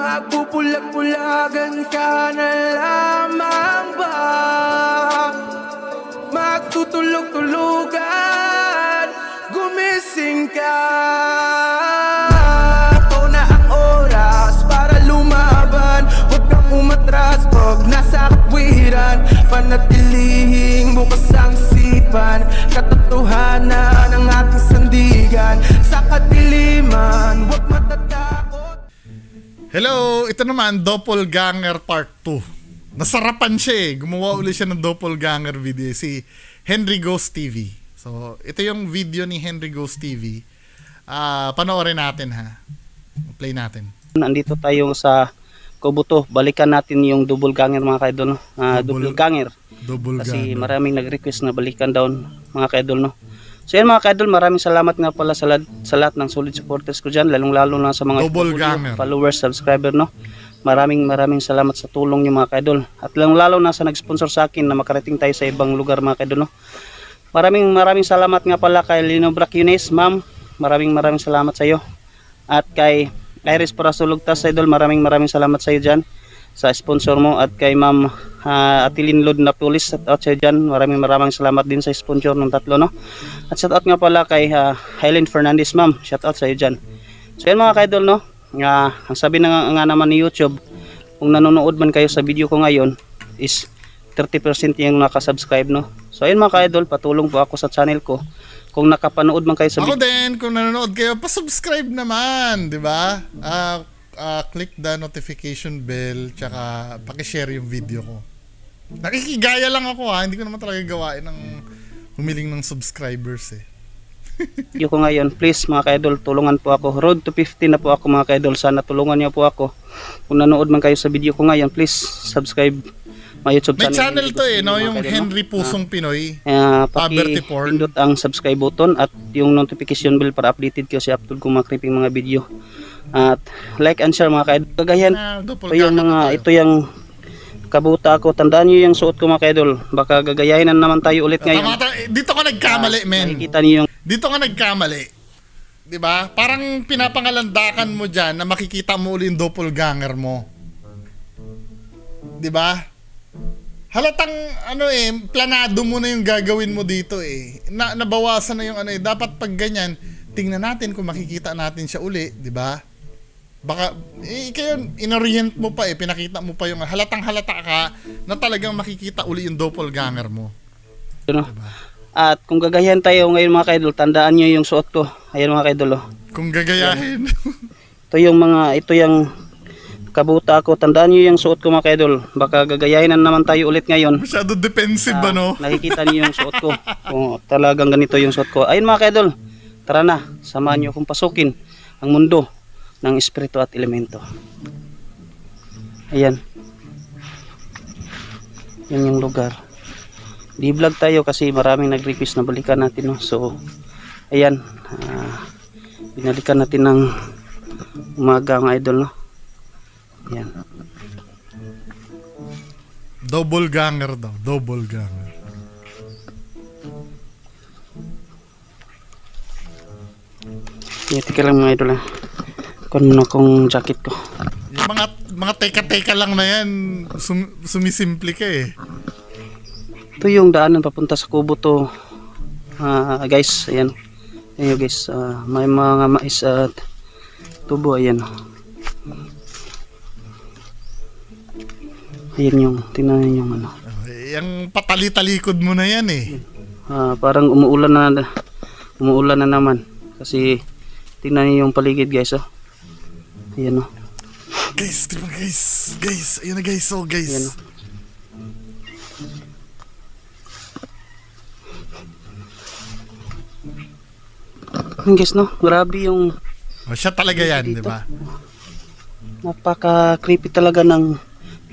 Magpupulag-pulagan ka na lamang ba? Magtutulog-tulugan, gumising ka. Ito na ang oras para lumaban. Huwag kang umatras pag nasa katwiran. Panatilihing bukas ang isipan. Katotohanan ang ating sandigan. Sa kadiliman, huwag matatakot. Hello, ito naman Doppelganger Part 2. Nasarapan siya eh. Gumawa ulit siya ng Doppelganger video, si Henry Ghost TV. So, ito yung video ni Henry Ghost TV. Panoorin natin ha. Play natin. Nandito tayo sa Kubuto. Balikan natin yung Doppelganger mga kaidol. Doppelganger. Kasi maraming nag-request na balikan daw mga kaidol, no. So yan mga kaidol, maraming salamat nga pala sa lahat ng solid supporters ko dyan, lalong-lalo na sa mga followers, subscriber, no. Maraming salamat sa tulong nyo mga kaidol. At lalong-lalo na sa nag-sponsor sa akin na makarating tayo sa ibang lugar mga kaidol, no. Maraming salamat nga pala kay Lino Bracunes, ma'am. Maraming salamat sa iyo. At kay Iris Parasulugtas, idol, maraming salamat sa iyo dyan sa sponsor mo. At kay ma'am Atilin Lod na Pulis, at sa dyan, maraming salamat din sa sponsor ng tatlo, no. At shout out nga pala kay Helen Fernandez, ma'am, shout out sa iyo dyan. So yan mga kaidol, no, ang sabi na nga naman ni YouTube, kung nanonood man kayo sa video ko ngayon is 30% yung nakasubscribe, no. So ayun mga kaidol, patulong po ako sa channel ko. Kung nakapanood man kayo sa video, ako din, kung nanonood kayo, pa-subscribe naman, di ba? Click the notification bell, tsaka paki-share yung video ko. Nakikigaya lang ako ha, hindi ko naman talaga gawain ng humiling ng subscribers eh. video ko ngayon, please mga kaidol, tulungan po ako. Road to 50 na po ako mga kaidol, sana tulungan niyo po ako. Kung nanood man kayo sa video ko ngayon, please subscribe my YouTube channel. May channel to eh, no? Yung Henry Pusong Pinoy. Paki-pindot ang subscribe button at yung notification bell para updated kayo sa upload kong mga creeping mga video. At like and share mga kaidol. Kagayan, ito yung kabuta ako. Tandaan nyo yung suot ko mga kaidol. Baka gagayahin na naman tayo ulit ngayon. Dito ka nagkamali, men. Nakikita niyo yung... Dito ka nagkamali. Diba? Parang pinapangalandakan mo dyan na makikita mo ulit yung doppelganger mo. Diba? Halatang planado mo na yung gagawin mo dito eh. Nabawasan na yung dapat pag ganyan, tingnan natin kung makikita natin siya uli, diba? Baka, kayo, inorient mo pa eh, pinakita mo pa yung halatang halata ka na talagang makikita uli yung doppelganger mo. Diba? At kung gagayahin tayo ngayon mga kaidol, tandaan nyo yung suot ko. Ayan mga kaidol, oh. Kung gagayahin. Ito yung kabuta ako. Tandaan nyo yung suot ko mga kaidol. Baka gagayahin na naman tayo ulit ngayon. Masyado defensive ba, no? Nakikita nyo yung suot ko. Kung talagang ganito yung suot ko. Ayun mga kaidol, tara na, samahan nyo akong pasukin ang mundo ng espiritu at elemento. Ayan. Yan yung lugar. Di-vlog tayo kasi maraming nag-request na balikan natin, no? So, ayan. Binalikan natin ng umaga mga idol, no? Ayan. Doppelganger daw. Doppelganger. Teka lang mga idol, ha? Kunin mo na akong jacket ko. Yung mga teka-teka lang na yan, sumisimple ka eh. Ito yung daanan papunta sa Kubuto, guys. Ayan. Ayan guys, may mga mais at tubo. Ayan. Ayan yung, tingnan yung yung patali-talikod mo na yan eh. Parang umuulan na naman. Kasi tingnan niyo yung paligid guys, oh. Ayan, oh. Guys, diba guys? Guys, ayun na guys, oh guys. Ayan, oh. Guys, no? Grabe yung... siya talaga yan, di ba? Napaka-creepy talaga ng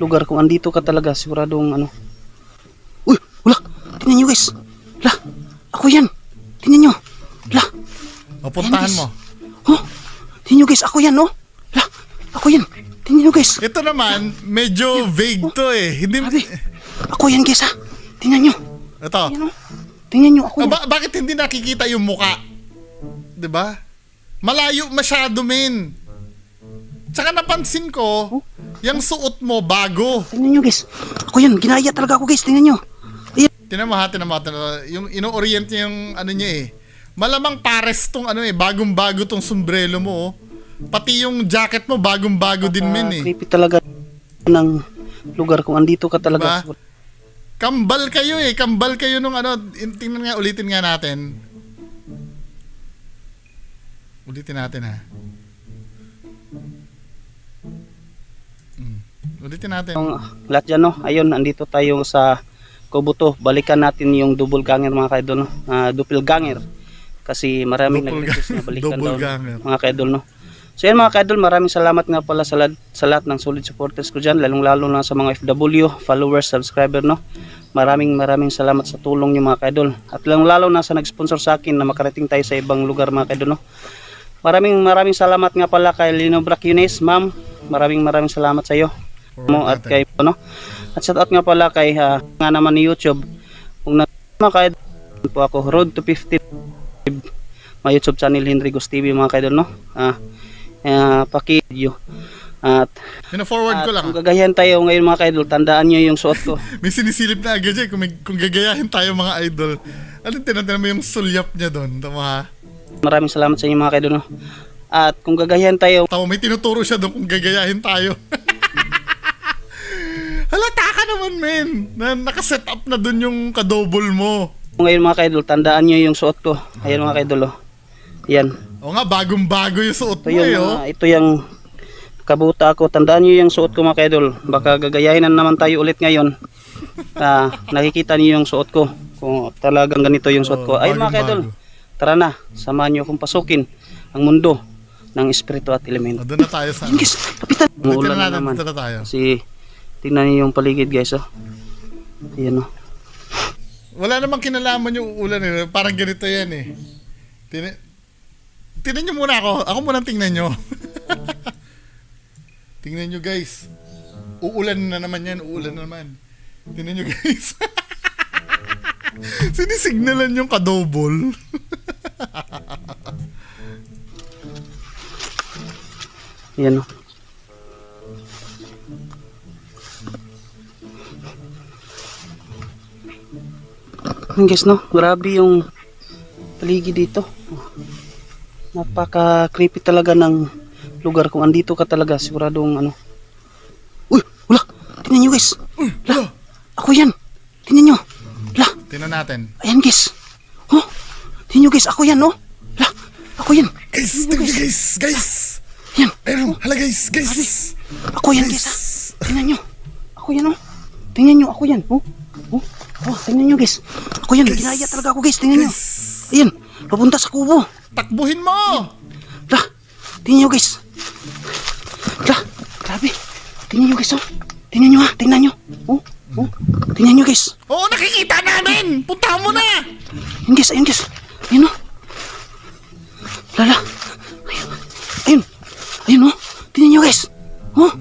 lugar. Kung andito ka talaga, siguradong Uy! Wala! Tingnan nyo guys! Wala! Ako yan! Tingnan nyo! Wala! Puntahan mo. Oh! Tingnan nyo guys! Ako yan, oh! Wala! Ako yan! Tingnan nyo guys! Ito naman, medyo vague to eh. Hindi... Ako yan guys, ha! Tingnan nyo! Ito. Tingnan nyo, ako yan. Bakit hindi nakikita yung muka? Diba? Malayo masyado, men. Tsaka napansin ko, yung suot mo bago. Tingnan nyo guys. Ako yan, ginaya talaga ako guys. Tingnan nyo. Tinan mo. Yung ino-orient niya yung ano niya eh. Malamang pares tong ano eh, bagong-bago tong sombrero mo oh. Pati yung jacket mo bagong-bago din men eh. Creepy talaga ng lugar kung andito ka talaga. Diba? Kambal kayo eh, kambal kayo nung ano, tingnan nga, ulitin nga natin. Ulitin natin ha. Ulitin natin. Yung lahat dyan, no? Ayun, andito tayo sa Kubuto. Balikan natin yung double ganger mga kaidol, no? Doppelganger. Kasi maraming nag-request na balikan daw mga kaidol, no? So yan mga kaidol, maraming salamat nga pala sa lahat ng solid supporters ko dyan, lalong-lalo na sa mga FW, followers, subscriber, no? Maraming salamat sa tulong nyo mga kaidol. At lalong-lalo na sa nag-sponsor sa akin na makarating tayo sa ibang lugar mga kaidol, no? Maraming salamat nga pala kay Lino Bracunes, ma'am. Maraming salamat sa iyo. Mo at kay no. At shout out nga pala kay nga naman ni YouTube. Kung mga kaidol po ako, Road to 50 my YouTube channel Henry Ghost TV mga kaidol, no? Paki-video. At pina-forward ko lang. Kung gagayahin tayo ngayon mga kaidol, tandaan nyo yung suot ko. May sinisilip na agad dyan kung gagayahin tayo mga idol. Ano tinatnan mo yung sulyap niya doon? Tama ha? Maraming salamat sa inyo mga kaidol, no? At kung gagayahin tayo, tama, may tinuturo siya doon kung gagayahin tayo. Halata ka naman men, na nakaset up na doon yung kadouble mo. Ngayon mga kaidol, tandaan nyo yung suot ko. Ayan mga kaidol, oh. Yan. O nga, bagong-bago yung suot mo Ito yung, eh, oh. Ito yung kabuta ko. Tandaan nyo yung suot ko mga kaidol. Baka gagayahin na naman tayo ulit ngayon. Nakikita nyo yung suot ko. Kung talagang ganito yung suot ko. Ayun mga kaidol, tara na. Samahan nyo akong pasukin ang mundo ng espiritu at elemento. Doon na tayo sa... Guys, kapitan. Umuulan na natin, naman. dito na tayo. Kasi tingnan nyo yung paligid guys, oh. Ayan, oh. Wala namang kinalaman yung ulan eh. Parang ganito yan eh. Tingnan nyo muna ako. Ako muna tingnan nyo. Tingnan nyo guys. Uulan na naman yan. Uulan na naman. Tingnan nyo guys. Sinisignalan yung kadouble. Ayan, oh. Ayan guys, no? Grabe yung paligid dito. Napaka creepy talaga ng lugar. Kung andito ka talaga, siguradong ano. Uy, wala. Tingnan nyo guys. La, ako yan. Tingnan nyo. La. Tingnan natin. Ayan guys. Oh, tingnan nyo guys. Ako yan, no? La, ako yan. Guys, tingnan nyo guys. Guys. Yan. Ayun, hala guys. Guys. Ako yan guys, ha. Tingnan nyo. Ako yan, oh. Tingnan nyo, ako yan. Oh, tingnan nyo guys. Ako yan. Ginaya talaga ako guys. Tingnan nyo. Ayan. Papunta sa kubo. Takbuhin mo! La, tingnan nyo guys. La, grabe. Tingnan nyo guys, oh. Tingnan nyo ha, tingnan nyo. Oh. Tingnan nyo guys. Oo, nakikita namin! Puntahan mo na! Ayun guys, ayun guys. Ayun oh. Lala. Ayun. Ayun oh. Tingnan nyo guys. Oh.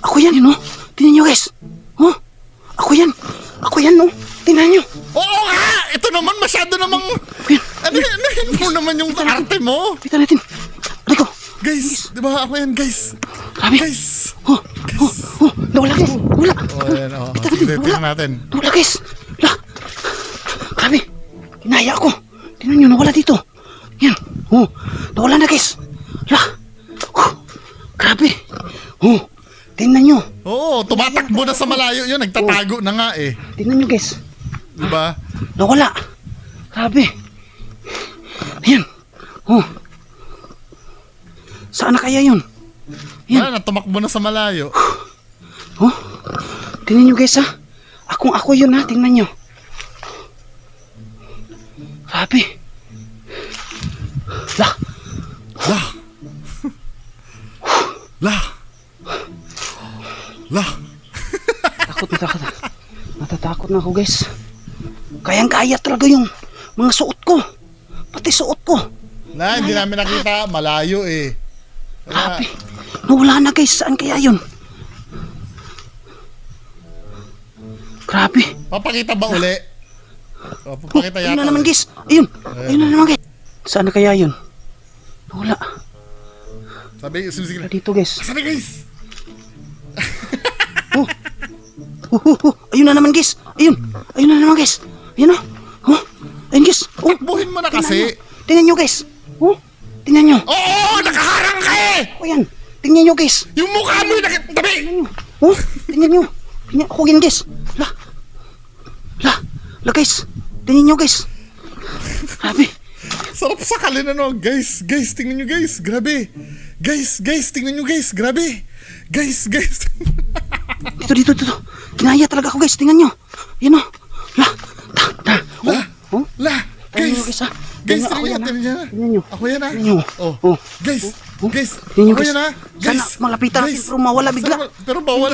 Ako yan, yun oh. Tingnan nyo guys. Oh. Ako yan. Ako yan oh. Tingnan nyo. Oo nga! Ito naman masyado namang... Ano mo naman yung arte mo? Pita natin. Rico. Guys, di ba ako yan guys? Grabe. Guys! Nawala guys. Nawala. Ayan, sige, tingnan natin. Nawala guys. La. Grabe. Kinaya ako. Tingnan nyo, nawala dito. Yan. Oh. Nawala na guys. La. Grabe. Oh. Tingnan nyo. Oo, tumatakbo na sa malayo yun. Nagtatago na nga eh. Tingnan nyo guys. Di ba? Nawala. Grabe. Ayan. Oh. Saan na kaya yun? Yan. Wala na, tumakbo na sa malayo. Oh. Tingnan nyo guys ha. Ako yun ha. Tingnan nyo. Grabe. La. Natatakot na ako guys. Kayang-kaya talaga yung mga suot ko. Pati suot ko. Hindi namin nakita. Malayo eh. Grabe. Nawala na guys. Saan kaya yun? Grabe. Papakita ba uli? Papakita yata. Ayun na naman guys. Ayun na naman guys. Saan na kaya yun? Nawala. Sabi, sige Wala na. dito guys. Sabi guys! Ayun na naman guys. Ayun na naman guys. Ayun na. Ayun guys. Takbuhin mo na kasi. Tingnan nyo guys. Tingnan nyo. Oo! Nakaharang ka eh! Ayan. Tingnan nyo guys. Yung mukha mo yung nakitabi! Tingnan nyo. Tingnan ako yan guys. La guys. Tingnan nyo guys. Grabe. Sarap sakalin ano. Guys, tingnan nyo guys. Grabe. Guys, tingnan nyo guys. Grabe. Guys. Dito. Kinaya talaga ako guys. Tingnan nyo. Yan o. La. Tingnan nyo Guys. guys ha. Guys, Tingnan tingnan nyo. Tingnan nyo. Ako yan ha. Tingnan nyo. Oh. Guys. Tingnan nyo Ako guys. yan ha. Sana malapitan natin pero mawala bigla. Pero bawal.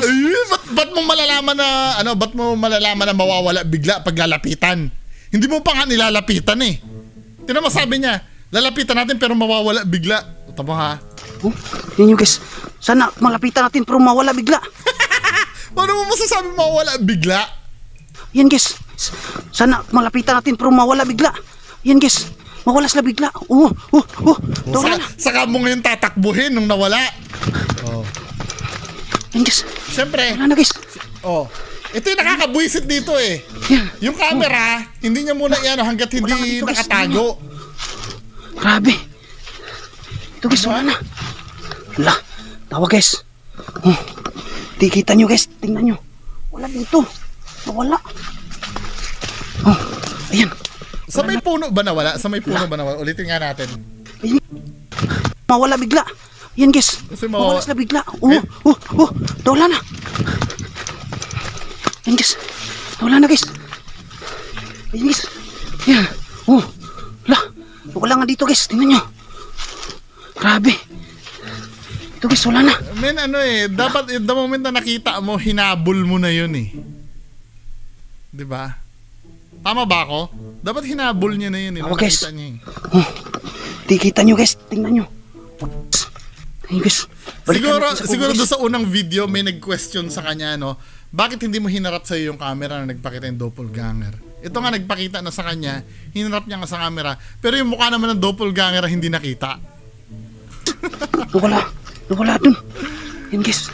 Ba't mo malalaman na ba't mo malalaman na mawawala bigla pag lalapitan? Hindi mo pa nga nilalapitan eh. Tingnan mo sabi niya, lalapitan natin pero mawawala bigla. Tama ha. Tingnan nyo guys. Sana malapitan natin pero mawala bigla. Paano mo masasabi mawawala bigla? Yan guys. Sana malapitan natin pero mawala bigla. Yan guys. Mawala sila bigla. Wala na. Saka mo ngayon tatakbuhin nung nawala. Oh. Yan guys. Siyempre, Wala na guys. ito yung nakakabwisit dito eh. Yan. Yung camera, hindi niya muna yan hanggat Wala nga hindi dito, guys. nakatago. Grabe. Ito guys. Wala na. Wala. Tawa guys. Tikita nyo guys. Tingnan nyo. Wala dito. Wala. Ayan. Sa may puno ba nawala? Ulitin nga natin. Mawala bigla. Yan guys. Kasi Mawala sila bigla. Wala na. Yan guys. Wala na guys. Yan guys. Yan. Wala nga dito guys. Tingnan nyo. Grabe. Ito guys. Wala na. Men dapat the moment na nakita mo, hinabol mo na yun eh. 'Di ba? Tama ba ako? Dapat hinabol niya na yun eh. Tama, guys. Nakita niya eh. Tikita nyo guys. Tingnan nyo. Tingnan guys. Balikan natin sa Siguro kubo, doon guys. sa unang video may nag-question sa kanya bakit hindi mo hinarap sa yung camera na nagpakita yung doppelganger? Ito nga nagpakita na sa kanya, hinarap niya nga sa camera, pero yung mukha naman ng doppelganger hindi nakita. Nawala dun. Yan guys.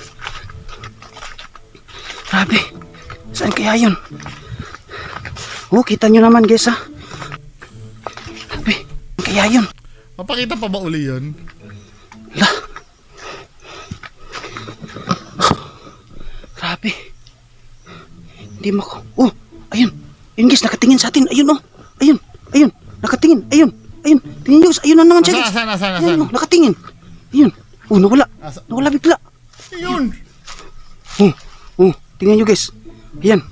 Grabe. Saan kaya yun? Kita nyo naman guys ha. Grabe. Saan kaya yun? Mapakita pa ba uli yun? Grabe. Hindi mo ko. Ayun. Ayun guys, nakatingin sa atin. Ayun. Nakatingin. Ayun. Tingin nyo guys. Ayun na naman siya guys. Saan? Ayun, nakatingin. Ayun. Nawala. Nawala bigla. Yun. Tingnan nyo guys. Ayan.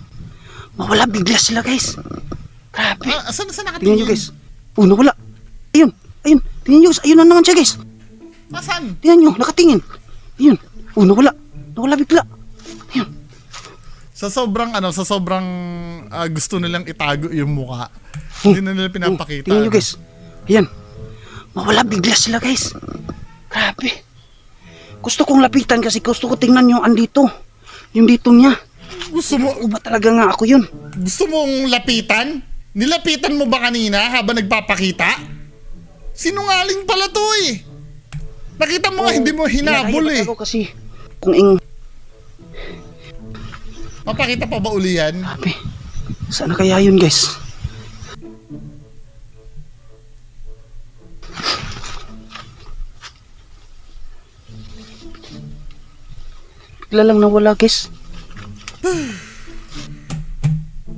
Mawala bigla sila guys. Grabe. Saan Tingnan nakatingin? nyo guys. Nawala. Ayun. Tingnan nyo guys. Ayun na naman siya guys. Saan? Tingnan nyo. Nakatingin. Ayun. Nawala. Nawala bigla. Ayun. Sa sobrang gusto nilang itago yung mukha. Hindi na nila pinapakita. Tingnan nyo guys. Ayan. Mawala bigla sila guys. Grabe. Gusto kong lapitan kasi gusto ko tingnan yung andito. Yung dito niya. Gusto mo Ba talaga nga ako yun? Gusto mong lapitan? Nilapitan mo ba kanina habang nagpapakita? Sinungaling pala to eh. Nakita mo nga hindi mo hinabol eh. Ako kasi kung Mapakita pa ba uli yan? Grabe. Sana kaya yun guys? Bigla lang nawala guys.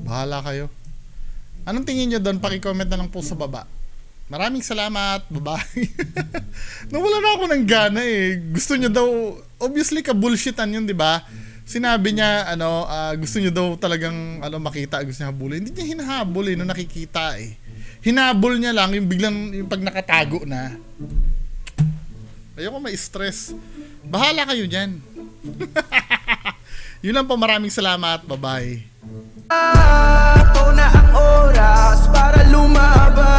Bahala kayo. Anong tingin nyo doon? Paki-comment na lang po sa baba. Maraming salamat. Bye-bye. Nawala na ako ng gana eh. Gusto niya daw, obviously ka-bullshitan yun, di ba? Sinabi niya, gusto niya daw talagang makita, gusto niya habulin. Hindi niya hinahabol eh, nung nakikita eh. Hinabol niya lang, yung biglang, yung pag nakatago na. Ayoko ma-stress. Bahala kayo dyan. Yun lang po, maraming salamat. Bye-bye. Ito na ang oras para lumaban.